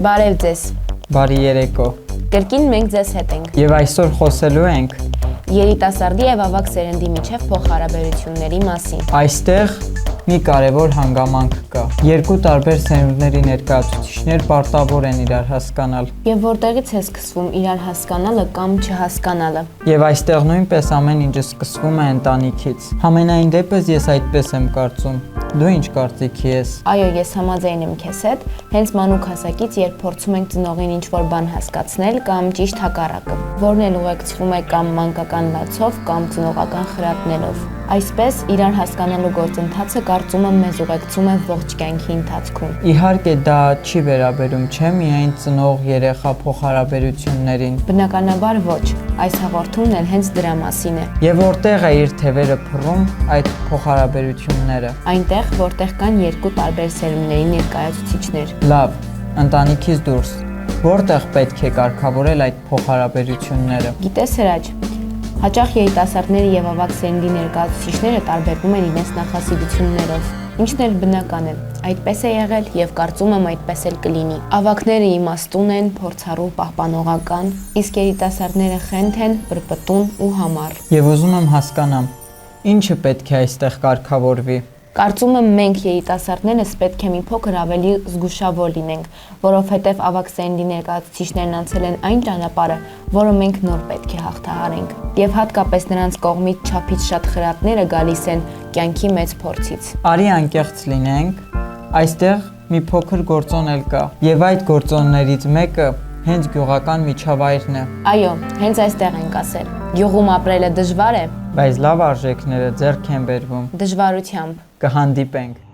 Բարև ձեզ։ Բարի երեկո։ Կրկին մենք ձեզ հետ ենք։ Եվ այսօր խոսելու ենք Երիտասարդի եւ ավագ սերնդի միջև փոխհարաբերությունների մասին։ այստեղ մի կարևոր հանգամանք կա։ Երկու տարբեր սերունդների ներկայացուցիչներ պարտավոր են իրար հասկանալ։ Եվ որտեղից է սկսվում իրար հասկանալը կամ չհասկանալը։ Եվ այստեղ նույնպես ամեն ինչը սկսվում է ընտանիքից։ Համենայն դեպս ես այդպես եմ կարծում։ Դու ինչ կարծիքի ես։ Այո, ես համաձայն եմ քեզ հետ, հենց մանուկ հասակից, երբ փորձում ենք ծնողին ինչ-որ բան հասկացնել կամ ճիշտ հակառակը, որն էլ ուղեկցվում է կամ մանկական լացով կամ ծնողական խրատներով։ Այսպես իրար հասկանալու գործընթացը կարծում եմ մեզ ուղեկցում է ողջ կյանքի ընթացքում։ Իհարկե դա չի վերաբերում չէ՞ միայն ծնող-երեխա փոխհարաբերություններին։ Բնականաբար ոչ, այս հաղորդումն էլ հենց դրա մասին է։ Եվ որտեղ է իր թևերը փռում այդ փոխհարաբերությունները։ Այնտեղ, որտեղ կան երկու տարբեր սերունդների ներկայացուցիչներ։ Լավ, ընտանիքից դուրս, որտեղ պետք է կարգավորել այդ փոխհարաբերությունները։ Գիտես Հրաչ, հաճախ երիտասարդների եւ ավագ սերնդի ներկայացուցիչները տարբերվում են իրենց նախասիրություններով, ինչն էլ բնական է։ Այդպես է եղել եւ կարծում եմ այդպես էլ կլինի։ Ավագները իմաստուն են, փորձառու, պահպանողական, իսկ երիտասարդները խենթ են, պրպտուն ու համառ։ Եվ ուզում եմ հասկանամ, ինչը պետք է այստեղ կարգավորվի։ Կարծում եմ մենք երիտասարդներս պետք է մի փոքր ավելի զգուշավոր լինենք, որովհետև ավագ սերնդի ներկայացուցիչներն անցել են այն ճանապարհը, որը մենք նոր պետք է հաղթահարենք։ Եվ հատկապես նրանց կողմից չափից շատ խրատները գալիս են կյանքի մեծ փորձից։ Արի անկեղծ լինենք, այստեղ մի փոքր գործոն էլ կա, եւ այդ գործոններից մեկը հենց գյուղական միջավայրն է։ Այո, հենց այստեղ ենք ասել։ Գյուղում ապրելը դժվար է, Բայց լավ արժեքները ձեռք են բերվում։ դժվարությամբ։ Կհանդիպենք։